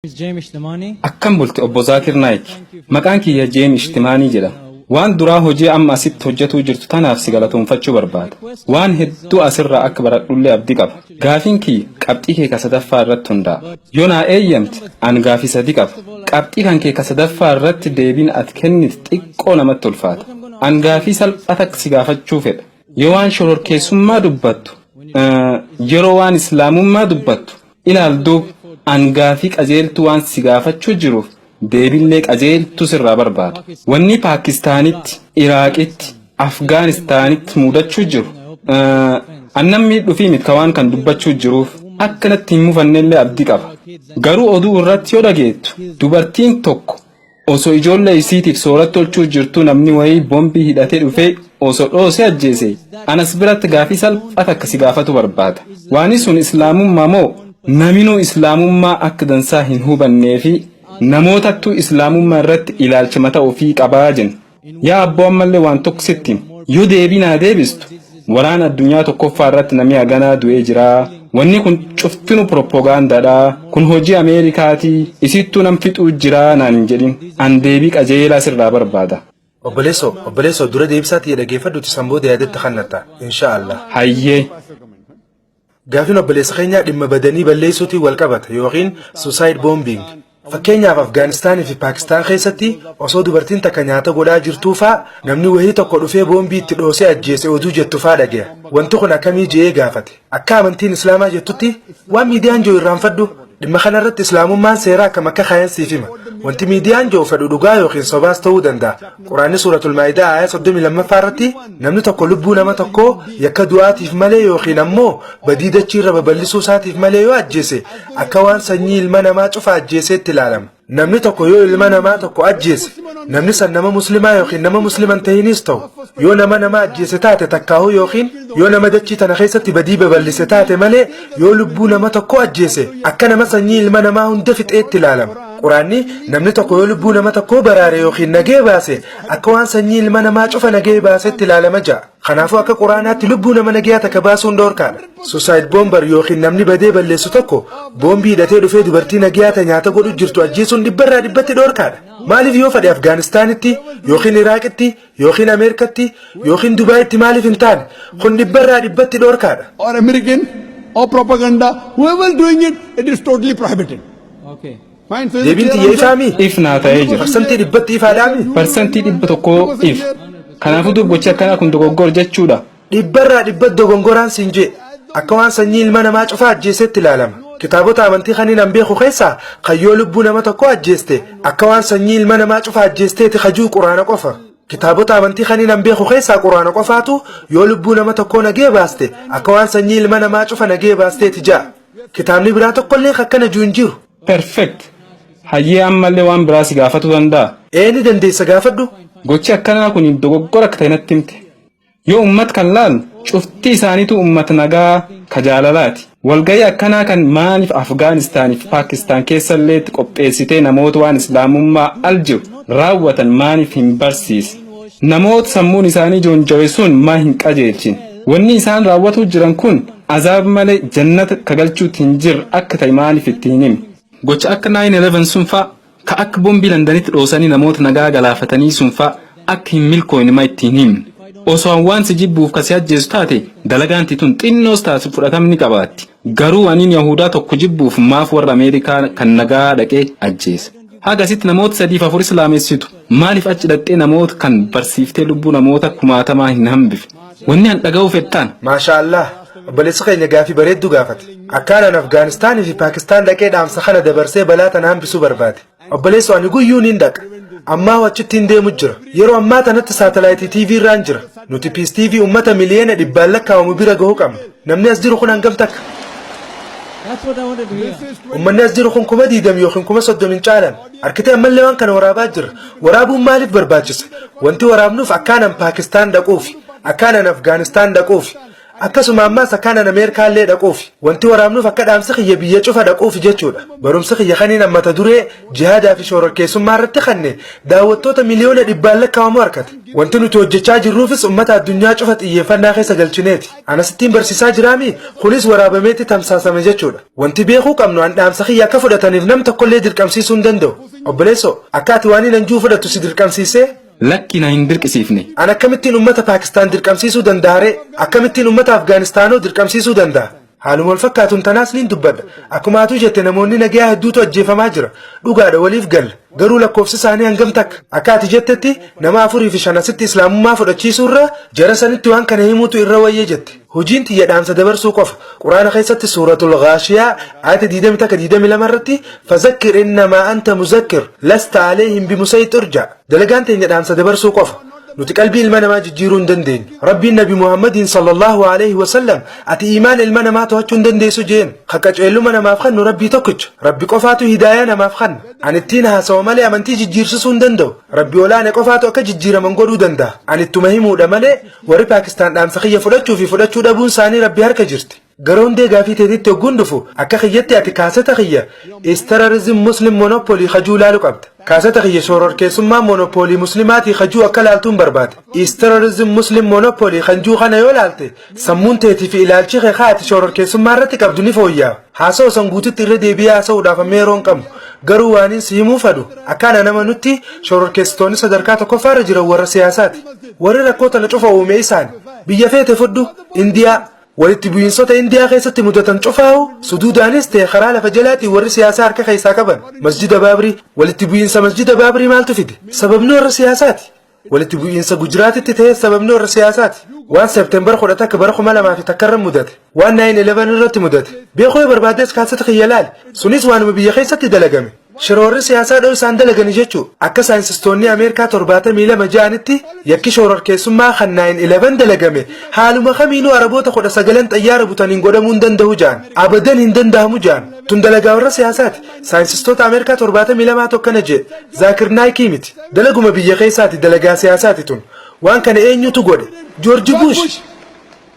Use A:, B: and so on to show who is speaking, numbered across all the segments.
A: Akkam bulti obbo Zakir naik. Maqaan kiyya Jeem Ishtimaanii jedhama. Waan duraa hojii amma asitti hojjetuu jirtu tanaaf si galatoomfachuu barbaada. Waan hedduu asirraa akka baradhullee abdii qaba. Gaafiin kiyya qabxii kee sadaffaa irratti hundaa'a. Yoo naa eeyyamte an gaafii sadii qaba. Qabxii kan kee sadaffaa irratti deebiin ati kennite xiqqoo namatti ulfaata. An gaafii salphata si gaafachuu fedha. Yoo waan shororkeessummaa dubbattu, yeroo waan islaamummaa dubbattu ilaal duub an gaafii qajeeltuu waan si gaafachuu jiruuf deebiillee qajeeltuu sirraa barbaada. Wanni Paakistaanitti, Iraaqitti, Afgaanistaanitti mudachuu jiru annamni dhufii mitka waan kan dubbachuu jiruuf akkanatti hin mufannellee abdii qaba. Garuu oduu irratti yoo dhageettu dubartiin tokko osoo ijoollee isiitiif soorata tolchuu jirtu namni wayii boombii hidhatee dhufee osoo dhoosee ajjeese anas biratti gaafii salphata akka si gaafatu barbaada. Waani sun islaamummaa moo naminuu islaamummaa akka dansaa hin hubannee fi namootattuu islaamummaa irratti ilaalcha mataa ofii qabaa jenna. Yaa abboo ammallee waan tokko sitti yoo deebinaa deebistu waraan addunyaa tokkoffaa irratti namni haganaa du'ee jira. Wanni kun cuftinu propagaandaadha. Kun hojii Ameerikaatii. Isittuu nam fixuu jira naan hin jedhin. An deebii qajeelaa sirraa barbaada.
B: Obboleessoo dura deebisaatti dhaggeeffadhuuti sanbooda yaadatti kannatta inshaallah.
A: Hayyee.
B: Gaafiin obboleessa keenyaa dhimma badanii balleessuutiin wal qabata yookiin suicide bombing. Fakkeenyaaf Afgaanistaanii fi Paakistaan keessatti osoo dubartiin takka nyaata godhaa jirtuu fa'aa namni wayii tokko dhufee boombii itti dhoosee ajjeese oduu jettu fa'aa dhagaya. Wanti kun akkamii je'ee gaafate. Akka amantiin Islaamaa jettutti waan miidiyaan jiru irraanfadhu dhimma kanarratti Islaamummaan seeraa akkam akka kaayansiif hima. Wanti miidiyaan jiru fedhu dhugaa yookiin sobaas ta'uu danda'a. Quraanni suuratul Maayidaa ayaa 32 irratti namni tokko lubbuu nama tokkoo yakka du'aatiif malee yookiin ammoo badii dachii irra babal'isuu isaatiif malee yoo ajjeese akka waan sanyii ilma namaa cufa ajjeeseetti ilaalama. Namni tokko yoo ilma namaa tokko ajjeese namni san nama muslimaa yookiin nama musliman ta'inis ta'u yoo nama ajjeese taate takkaa'uu yookiin yoo nama dachii tana keessatti badii babal'ise taate malee yoo lubbuu nama tokko ajjeese akka nama sanyii ilma namaa hunda fixeetti ilaalama. Quraanni namni tokko yoo lubbuu nama tokko baraare yookiin nagee baase akka waan sanyii ilma namaa cufa nagee baasetti ilaalama ja'a. Kanaafuu akka Quraanaatti lubbuu nama nagee takka baasuun dhoorkaadha. Suicide bomber yookiin namni badee balleessu tokko boombii hidhatee dhufee dubartii nagee ta nyaata godhu jirtu ajjeesuun dhibbarraa dhibbatti dhoorkaadha. Maaliif yoo fedhe Afgaanistaanitti yookiin Iraaqitti yookiin Ameerikatti yookiin Dubaayitti maaliif hin taane kun dhibbarraa dhibbatti dhoorkaadha.
C: Or American or propaganda, whoever doing it, it is totally prohibited.
A: Okay.
B: Deebiin xiyyeeffamii faamii
A: ifnaa ta'ee jira.
B: Parsantii dhibbatti ifaadhaami.
A: Parsantii dhibba tokkoo if. Kanaafuu dubbichi akkanaa kun dogoggora jechuudha.
B: Dhibbarraa dhibbatti dogongoraan siin jee akka waan sanyii ilma namaa cufa ajjeesetti ilaalama. Kitaabota amantii kanneen an beeku keessaa kan yoo lubbuu nama tokko ajjeeste akka waan sanyii ilma namaa cufa ajjeesteeti hajuu Quraana qofa. Kitaabota amantii kanneen an beeku keessaa Quraana qofaatu yoo lubbuu nama tokko nagee baaste akka waan sanyii ilma namaa cufa nagee baasteeti ja'a. Kitaabni biraa tokkollee akkana juu hin jiru.
A: Perfect. Hayyee ammallee waan biraa si gaafatu danda'a.
B: Ni dandeessa gaafadhu.
A: Gochi akkanaa kun dogoggora akka ta'e natti himte. Yoo ummat kan laalu cufti isaaniitu ummat nagaa ka jaalalaati. Walgayii akkanaa kan maaliif Afgaanistaanii fi Paakistaan keessallee qopheessitee namoota waan islaamummaa al jiru raawwatan maaliif hin barsiise. Namoota sammuun isaanii joonjaweessuun maa hin qajeelchin. Wanni isaan raawwatuu jiran kun azaab malee jannata kagalchuutti hin jirre akka ta'e maaliif itti hin himne. Gocha akka 9/11 sun fa'aa ka akka boombii Londanitti dhoosanii namoota nagaa galaafatanii sun fa'aa akka hin milkoofne ma ittiin himne. Osoo waan si jibbuuf kasi ajjeesu taate dalagaan tituun xinnoos taasisu fudhatamni qabaatti. Garuu aniin Yahudaa tokko jibbuuf maaf warra Ameerikaa kan nagaa dhaqee ajjeese. Hagasitti namoota 3-4 islaamessitu maaliif achi dhaqxee namoota kan barsiiftee lubbuu namoota kumaatamaa hin hambifne. Wanni an dhaga'uuf ettaan.
B: Maashaallah. Obboleessi keenya gaafii bareeddu gaafate. Akkaanaan Afgaanistaanii fi Paakistaan dhaqee dhaamsa kana dabarsee balaa tana hambisuu barbaade. Obboleessu ani guyyuu niin dhaqa. Ammaa achitti hin deemu jira. Yeroo ammaa tanatti saatalaayitii TV irraan jira. Nuti Peace TV uummata miliyoona 100 lakkaa'amu bira gahuu qabna. Namni as jiru kun hangam takka? Uummanni as jiru kun 20 yookiin 30 hin caalan. Harkitee ammallee waan kana waraabaa jira. Waraabuun maaliif barbaachisa? Wanti waraabnuuf akkaanaan Paakistaan dhaquufi. Akkaanaan Afgaanistaan dhaquufi. akkasuma ammaas akkaan Ameerikaallee dhaquufi wanti waraabnuuf akka dhaamsa kiyya biyya cufa dhaquufi jechuudha. Barumsa kiyya kaniin ammata duree jihaadaa fi shororkeessummaa irratti kanne daawwattoota miliyoona dhibbaan lakkaa'amu harkate. Wanti nuti hojjechaa jirruufis ummata addunyaa cufa xiyyeeffannaa keessa galchineeti. Anasittiin barsiisaa jiraami kunis waraabameetti tamsaasame jechuudha. Wanti beekuu qabnu an dhaamsa kiyya akka fudhataniif nam tokkollee dirqamsiisuu hin danda'u. Obboleessoo akka ati waan hin juu fudhattu si dirqamsiisee
A: Lakki na hin dirqisiifne.
B: An akkamittiin ummata Paakistaan dirqamsiisuu danda'are akkamittiin ummata Afgaanistaanoo dirqamsiisuu danda'a. Haaluma wal fakkaatuun tanaas niin dubbadha. Akkuma atuu jette namoonni nagayaa hedduutu ajjeefamaa jira. Dhugaadha waliif galla. Garuu lakkoofsi isaanii hangam takka. Akka ati jettetti nama 4 fi 5 asitti islaamummaa fudhachiisuu irra jara sanitti waan kana himuutu irra wayyee jette. Hojiin tiyya dhaamsa dabarsuu qofa. Quraana keessatti suuratul Ghaashiyaa ayata 22 irratti fazakkir innamaa anta muzakkir lasta aleehim bimusayxir jedha. Dalagaan teenya dhaamsa dabarsuu qofa. nuti qalbii ilma namaa jijjiiruu hin dandeenyu. Rabbiin Nabi Muhammadin sallallahu alaihi wasallam ati iimaan ilma namaa to'achuu hin dandeessu jeen. Qaqqaceelluma namaaf kannu Rabbii tokkicha. Rabbi qofaatu hidaayaa namaaf kanna. Ani ittiin haasawa malee amantii jijjiirsisuu hin danda'u. Rabbi olaane qofaatu akka jijjiiraman godhuu danda'a. Ani ittuma himuudha malee warri Paakistaan dhaamsa kiyya fudhachuu fi fudhachuu dhabuun isaanii Rabbi harka jirti. Garoondee gaafii teetitti hogguun dhufu akka kiyyatti ati kaaseta kiyya terrorism muslim monopoly hajuu laalu qabda. Kaaseta kiyya shororkeessummaa monopoly muslimaatii hajuu akka laaltuun barbaade. Terrorism muslim monopoly hanjuu kana yoo laalte sammuun teetii fi ilaalchi kee ati shororkeessummaa irratti qabdu ni fooyyaa'a. Haasa'u san guututti irra deebi'ee haasa'uudhaaf amma yeroon qabnu. Garuu waan hin himuu fadu akkaana nama nutti shororkeessitoonni sadarkaa tokkoffaarra jiran warra siyaasaati. Warri rakkoota na cufa uume isaan biyya feete fudhu Indiyaa walitti bu'iinsota Indiyaa keessatti mudatan cufaa'u Suduudaanis ta'e karaa lafa jalaatii warri siyaasaa harka keessaa qaban masjida Baabrii walitti bu'iinsa masjida Baabrii maaltu fide sababni warra siyaasaati walitti bu'iinsa Gujiraatitti ta'e sababni warra siyaasaati waan Seepteembar 10 bara 2001 mudate waan 9/11 irratti mudate beekoo barbaades kaasata kiyya laali sunis waanuma biyya keessatti dalagame shororri siyaasaa dhoo isaan dalaganii jechuu akka saayinsistoonni Ameerikaa 72 ja'anitti yakki shororkeessummaa kan 9/11 dalagame haaluma kamiinuu araboota 19 xayyaara butaniin godhamuu hin danda'u ja'an abadan hin danda'amu ja'an tun dalagaa warra siyaasaati saayinsistoota Ameerikaa 72 tokkana jedhe Zakir naayikii miti dalaguma biyya keessaati dalagaa siyaasaati tun waan kana eenyutu godhe George Bush.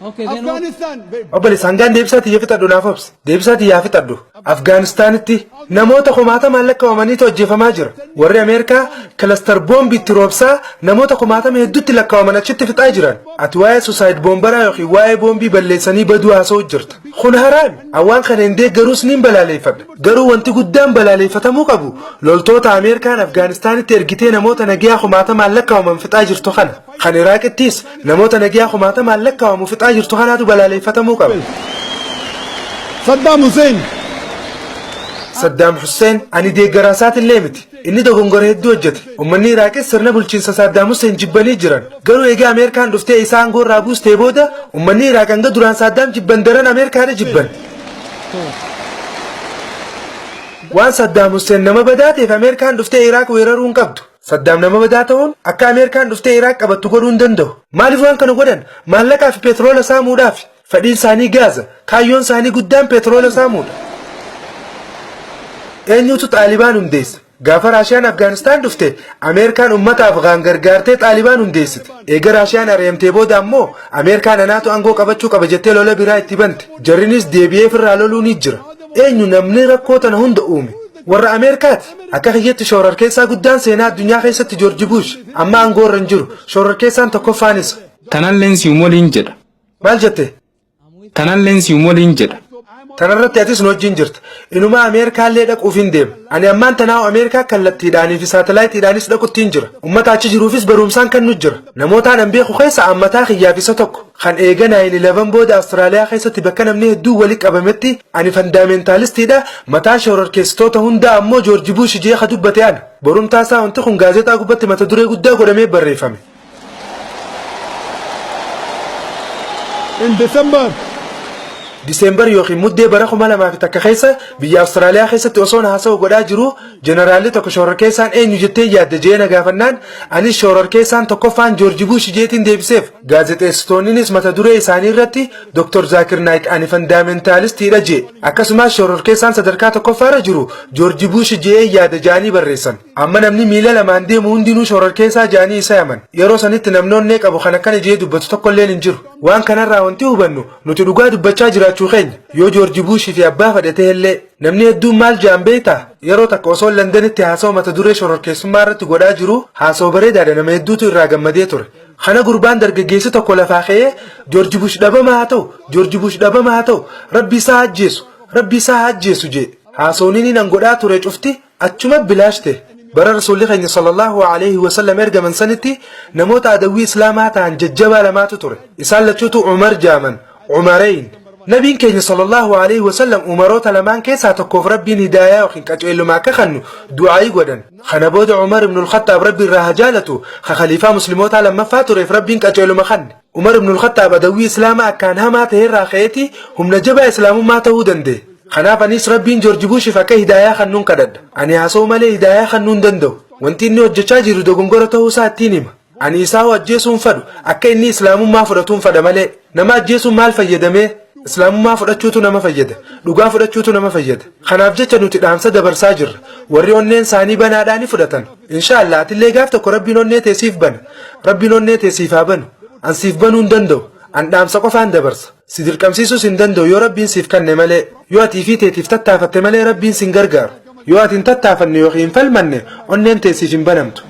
C: Afghanistan.
B: Obbolees hangaan deebisaatii yaafixadhu naaf obsi. Deebisaatii yaafixadhu. Afgaanistaanitti namoota kumaatama lakkaa'amaniitu ajjeefamaa jira. Warri Ameerikaa kilastar boombiitti roobsaa namoota kumaatama hedduutti lakkaa'aman achitti fixaa jiran. Ati waa'ee suusaayid boombaraa yookiin waa'ee boombii balleessanii baduu haasa'u jirta. Kun haraami. Awwaan kana hin deeggaruus niin balaaleeffadha. Garuu wanti guddaan balaaleeffatamuu qabu loltoota Ameerikaan Afgaanistaanitti ergitee namoota nagayaa kumaatamaan lakkaa'aman fixaa jirtu kana. Kan Iraaqittis namoota nagayaa kumaatamaan lakkaa'amu fixaa jirtu kanaatu balaaleeffatamuu qaba. Saddam Hussein ani deeggaraasaati illee miti. Inni dogongora hedduu hojjete. Uummanni Iraaqis sirna bulchiinsa Saddam Hussein jibbanii jiran. Garuu egaa Ameerikaan dhuftee isaan goorraa buustee booda uummanni Iraaq hanga duraan Saddam jibban daran Ameerikaadha jibban. Waan Saddam Hussein nama badaateef Ameerikaan dhuftee Iraaq weeraruu hin qabdu. Saddam nama badaa ta'uun akka Ameerikaan dhuftee Iraaq qabattu godhuu hin danda'u. Maaliif waan kana godhan? Maallaqaa fi petroola saamuudhaaf. Fedhiin isaanii gaaza. Kaayyoon isaanii guddaan petroola saamuudha. Eenyutu Xaalibaan hundeessa? Gaafa Raashiyaan Afgaanistaan dhufte Ameerikaan uummata Afgaan gargaartee Xaalibaan hundeessite. Eega Raashiyaan ari'amtee booda ammoo Ameerikaan anaatu aangoo qabachuu qaba jettee lola biraa itti bante. Jarrinis deebi'ee firraa loluu ni jira. Eenyu namni rakkoo tana hunda uume? Warra Ameerikaati. Akka kiyyatti shororkeessaa guddaan seenaa addunyaa keessatti George Bush amma aangoo irra hin jiru. Shororkeessaan tokkoffaanis.
A: Tanalleen si umoliin jedha.
B: Maal jette?
A: Tanalleen si umoliin jedha.
B: Tanarratti atis nu wajjin jirta. Inuma Ameerikaallee dhaquuf hin deema. Ani ammaan tanaa'u Ameerikaa kallattiidhaanii fi saatalaayitiidhaanis dhaqutti hin jira. Uummata achi jiruufis barumsaan kan nu jira. Namootaan an beeku keessa ammataa kiyyaaf isa tokko. Kan eega 9/11 booda Awustiraaliyaa keessatti bakka namni hedduu walitti qabametti ani fandaamentaalistiidha. Mataa shororkeessitoota hundaa ammoo George Bush jee ka dubbate ana. Borumtaasaa wanti kun gaazexaa gubbatti mata duree guddaa godhamee barreeffame.
C: In December
B: Diseembar yookiin muddee bara 2001 keessa biyya Awustiraaliyaa keessatti osoo haasa'u godhaa jiru jeneraalli tokko shororkeessaan eenyu jettee yaadda jeena gaafannaan anis shororkeessaan tokkoffaan Joorji Buush jeetiin deebiseef. Gaazexeessitoonnis mata duree isaanii irratti Dr. Zakir Naik ani fandaamentaalistiidha jee. Akkasumas shororkeessaan sadarkaa tokkoffaarra jiru Joorji Buush jee yaada jaanii barreessan. Amma namni miila lamaan deemu hundinuu shororkeessaa jaanii isa yaman. Yeroo sanitti namnoonnee qabu kan akkana jee dubbatu tokkolleen hin jiru. Waan kanarraa wanti hubannu nuti dhugaa dubbachaa jiraachuu keenya. Yoo Joorji Buush fi abbaa fadhatee illee namni hedduun maal jaan beektaa? Yeroo takka osoo Londanitti haasa'u mata duree shororkeessummaa irratti godhaa jiru haasa'u bareedaadha nama hedduutu irraa gammadee ture. Kana gurbaan dargaggeessi tokko lafaa ka'ee Joorji Buush dhabama haa ta'u, Joorji Buush dhabama haa ta'u, Rabbi isaa ajjeesu, Rabbi isaa ajjeesu jee. Haasa'uun nan godhaa ture cufti achuma bilaashte. Bara Rasuulli keenya sallallahu alaihi wasallam ergaman sanitti namoota adawwii islaamaa ta'an jajjabaa lamaatu ture. Isaan lachuutu Umar jaaman, Umarayn. Nabiin keenya sallallahu alaihi wasallam umaroota lamaan keessaa tokkoof Rabbiin hidaayaa yookiin qaceeluma akka kennu du'aa'ii godhan. Kana booda Umar ibn al-Khattaab Rabbi irraa jaalatu khaliifaa musliimotaa lammaffaa tureef Rabbiin qaceeluma kenne. Umar ibn al-Khattaab adawwii islaamaa akkaan hamaa ta'e irraa ka'eeti humna jabaa islaamummaa ta'uu danda'e. Kanaaf anis Rabbiin Joorji Buushiif akka hidaayaa kennuun kadhadha. Ani haasa'u malee hidaayaa kennuu hin danda'u. Wanti inni hojjechaa jiru dogongora ta'uu isaa ittiin hima. Ani isaa ajjeesuun fadhu akka inni islaamummaa fudhatuun fadha malee nama ajjeesuun maal fayyadamee? Islaamummaa fudhachuutu nama fayyada. Dhugaa fudhachuutu nama fayyada. Kanaaf jecha nuti dhaamsa dabarsaa jirra. Warri onneen isaanii banaadhaan fudhatan. Inshaallah atillee gaaf tokko Rabbiin onnee teesiif bana. Rabbiin onnee teesiif haa banu. An siif banuu hin danda'u. An dhaamsa qofaan dabarsa. Si dirqamsiisuus hin danda'u yoo Rabbiin siif kenne malee. Yoo atii fi teetiif tattaafatte malee Rabbiin sin gargaaru. Yoo ati hin tattaafanne yookiin falmanne onneen teesiif hin banamtu.